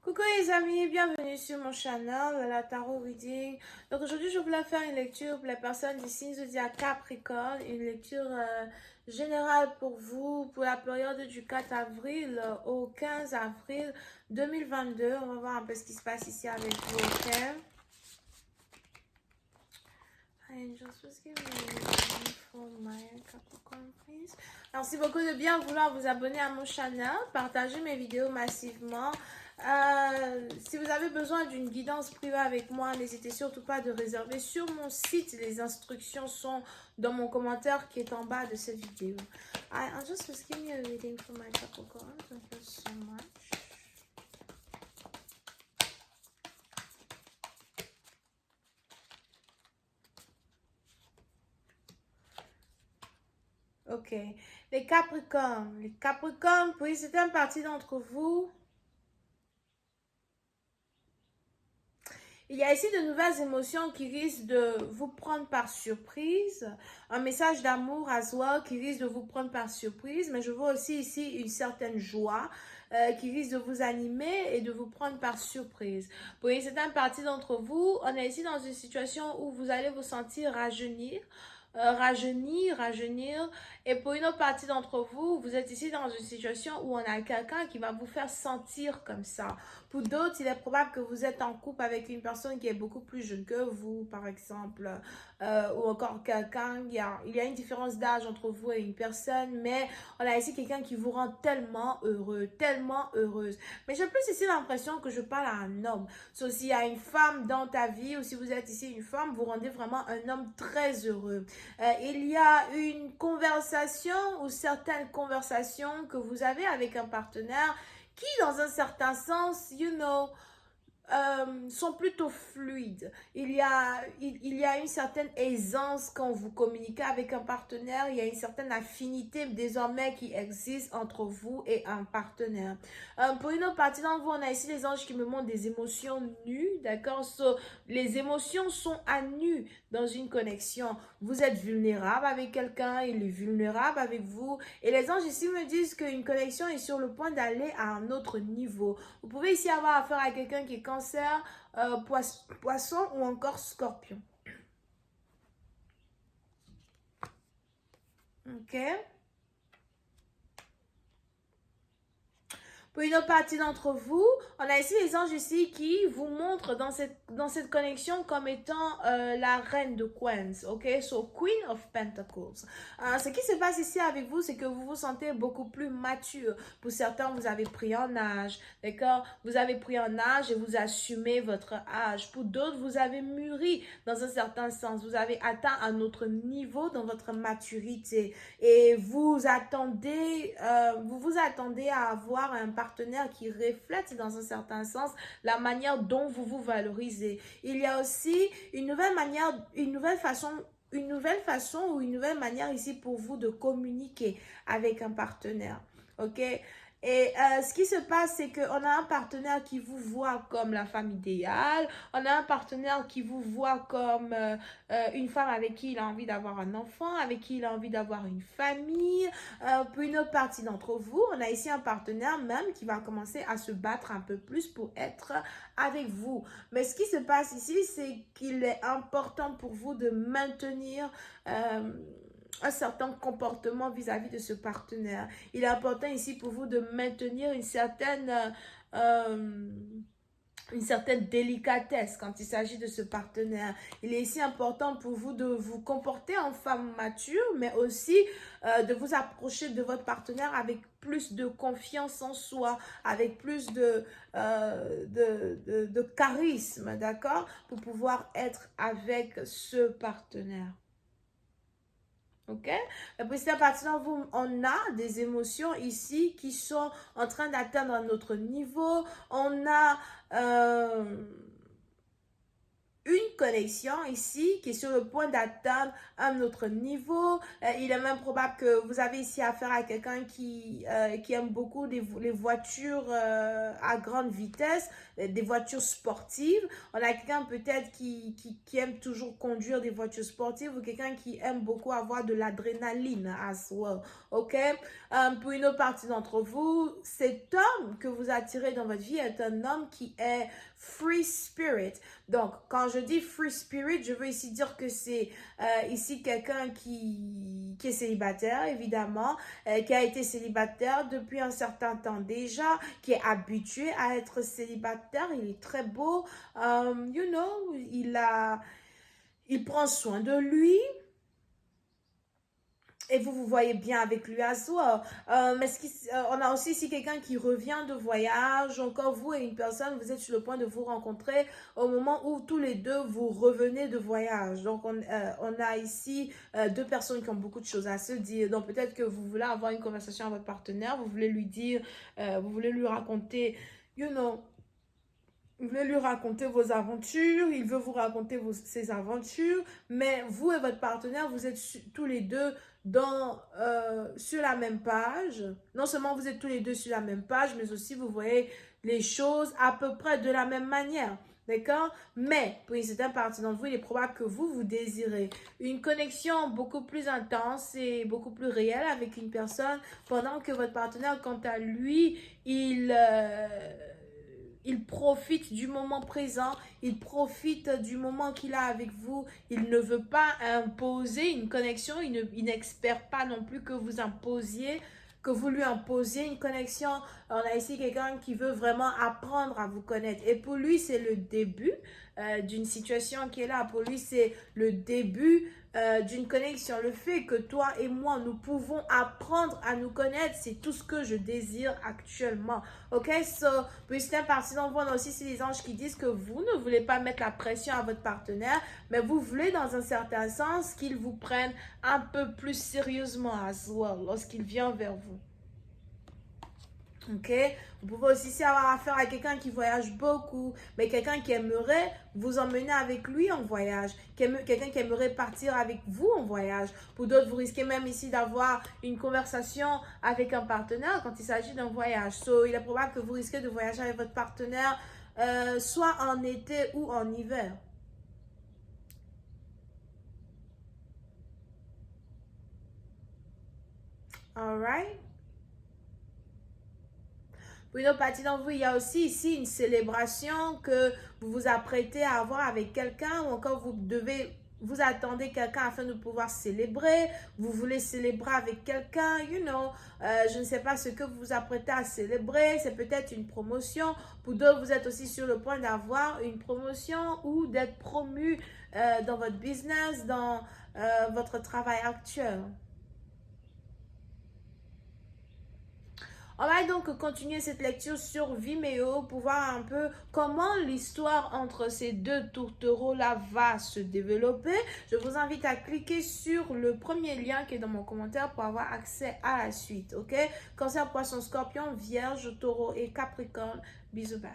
Coucou les amis, bienvenue sur mon channel, la Tarot Reading. Donc aujourd'hui, je voulais faire une lecture pour les personnes du signe zodiaque Capricorne, une lecture générale pour vous pour la période du 4 avril au 15 avril 2022. On va voir un peu ce qui se passe ici avec vous, ok? Angels, please give me a reading for my Capricorn, please. Merci beaucoup de bien vouloir vous abonner à mon channel, partager mes vidéos massivement. Si vous avez besoin d'une guidance privée avec moi, n'hésitez surtout pas de réserver sur mon site. Les instructions sont dans mon commentaire qui est en bas de cette vidéo. Angels, please give me a reading for my Capricorn. Thank you so much. Ok, les Capricornes, pour une certaine partie d'entre vous, il y a ici de nouvelles émotions qui risquent de vous prendre par surprise, un message d'amour à soi qui risque de vous prendre par surprise, mais je vois aussi ici une certaine joie qui risque de vous animer et de vous prendre par surprise. Pour une certaine partie d'entre vous, on est ici dans une situation où vous allez vous sentir rajeunir, rajeunir. Et pour une autre partie d'entre vous, vous êtes ici dans une situation où on a quelqu'un qui va vous faire sentir comme ça. Pour d'autres, il est probable que vous êtes en couple avec une personne qui est beaucoup plus jeune que vous, par exemple, ou encore quelqu'un, il y a une différence d'âge entre vous et une personne, mais on a ici quelqu'un qui vous rend tellement heureux, tellement heureuse. Mais j'ai plus ici l'impression que je parle à un homme. Sauf s'il y a une femme dans ta vie, ou si vous êtes ici une femme, vous rendez vraiment un homme très heureux. Il y a une conversation ou certaines conversations que vous avez avec un partenaire qui, dans un certain sens, sont plutôt fluides. Il y a une certaine aisance quand vous communiquez avec un partenaire. Il y a une certaine affinité désormais qui existe entre vous et un partenaire. Pour une autre partie d'entre vous, on a ici les anges qui me montrent des émotions nues, d'accord? Les émotions sont à nu dans une connexion. Vous êtes vulnérable avec quelqu'un, il est vulnérable avec vous. Et les anges ici me disent qu'une connexion est sur le point d'aller à un autre niveau. Vous pouvez ici avoir affaire à quelqu'un qui est cancer, poisson ou encore scorpion. Ok? Pour une autre partie d'entre vous, on a ici les anges ici qui vous montrent dans cette connexion comme étant la reine de Coins, ok? So, Queen of Pentacles. Ce qui se passe ici avec vous, c'est que vous vous sentez beaucoup plus mature. Pour certains, vous avez pris en âge, d'accord? Vous avez pris en âge et vous assumez votre âge. Pour d'autres, vous avez mûri dans un certain sens. Vous avez atteint un autre niveau dans votre maturité. Et vous vous attendez à avoir un partenaire qui reflète dans un certain sens la manière dont vous vous valorisez. Il y a aussi une nouvelle façon ou une nouvelle manière ici pour vous de communiquer avec un partenaire. Ok? Et ce qui se passe, c'est qu'on a un partenaire qui vous voit comme la femme idéale, on a un partenaire qui vous voit comme une femme avec qui il a envie d'avoir un enfant, avec qui il a envie d'avoir une famille. Pour une autre partie d'entre vous, on a ici un partenaire même qui va commencer à se battre un peu plus pour être avec vous. Mais ce qui se passe ici, c'est qu'il est important pour vous de maintenir un certain comportement vis-à-vis de ce partenaire. Il est important ici pour vous de maintenir une certaine délicatesse quand il s'agit de ce partenaire. Il est ici important pour vous de vous comporter en femme mature, mais aussi de vous approcher de votre partenaire avec plus de confiance en soi, avec plus de charisme, d'accord? Pour pouvoir être avec ce partenaire. Ok? Et puis, c'est à partir de vous, on a des émotions ici qui sont en train d'atteindre un autre niveau. On a une connexion ici qui est sur le point d'atteindre un autre niveau. Il est même probable que vous avez ici affaire à quelqu'un qui aime beaucoup les voitures à grande vitesse, des voitures sportives. On a quelqu'un peut-être qui aime toujours conduire des voitures sportives ou quelqu'un qui aime beaucoup avoir de l'adrénaline as well. OK? Pour une autre partie d'entre vous, cet homme que vous attirez dans votre vie est un homme qui est free spirit. Donc, quand je dis free spirit, je veux ici dire que c'est ici quelqu'un qui est célibataire, évidemment, qui a été célibataire depuis un certain temps déjà, qui est habitué à être célibataire. Il est très beau. Il prend soin de lui. Et vous voyez bien avec lui à soi. On a aussi ici quelqu'un qui revient de voyage. Encore vous et une personne, vous êtes sur le point de vous rencontrer au moment où tous les deux vous revenez de voyage. Donc, on a ici deux personnes qui ont beaucoup de choses à se dire. Donc, peut-être que vous voulez avoir une conversation avec votre partenaire. Vous voulez lui dire, vous voulez lui raconter, vous voulez lui raconter vos aventures, il veut vous raconter ses aventures, mais vous et votre partenaire, vous êtes tous les deux sur la même page. Non seulement vous êtes tous les deux sur la même page, mais aussi vous voyez les choses à peu près de la même manière. D'accord? Mais pour une certaine partie d'entre vous, il est probable que vous désirez une connexion beaucoup plus intense et beaucoup plus réelle avec une personne, pendant que votre partenaire, quant à lui, il profite du moment présent, il profite du moment qu'il a avec vous. Il ne veut pas imposer une connexion, il n'espère pas non plus que vous lui imposiez une connexion. On a ici quelqu'un qui veut vraiment apprendre à vous connaître. Et pour lui, c'est le début d'une situation qui est là. Pour lui, c'est le début d'une connexion. Le fait que toi et moi, nous pouvons apprendre à nous connaître, c'est tout ce que je désire actuellement. OK? So, pour une partie d'entre vous, on a aussi ces anges qui disent que vous ne voulez pas mettre la pression à votre partenaire, mais vous voulez dans un certain sens qu'il vous prenne un peu plus sérieusement as well lorsqu'il vient vers vous. OK? Vous pouvez aussi avoir affaire à quelqu'un qui voyage beaucoup, mais quelqu'un qui aimerait vous emmener avec lui en voyage, quelqu'un qui aimerait partir avec vous en voyage. Pour d'autres, vous risquez même ici d'avoir une conversation avec un partenaire quand il s'agit d'un voyage. So, il est probable que vous risquez de voyager avec votre partenaire soit en été ou en hiver. All right? Pour une autre partie d'entre vous, il y a aussi ici une célébration que vous vous apprêtez à avoir avec quelqu'un, ou encore vous attendez quelqu'un afin de pouvoir célébrer, vous voulez célébrer avec quelqu'un, je ne sais pas ce que vous vous apprêtez à célébrer, c'est peut-être une promotion. Pour d'autres, vous êtes aussi sur le point d'avoir une promotion ou d'être promu dans votre business, dans votre travail actuel. On va donc continuer cette lecture sur Vimeo pour voir un peu comment l'histoire entre ces deux tourtereaux-là va se développer. Je vous invite à cliquer sur le premier lien qui est dans mon commentaire pour avoir accès à la suite. OK? Cancer, Poisson, Scorpion, Vierge, Taureau et Capricorne. Bisous, bye.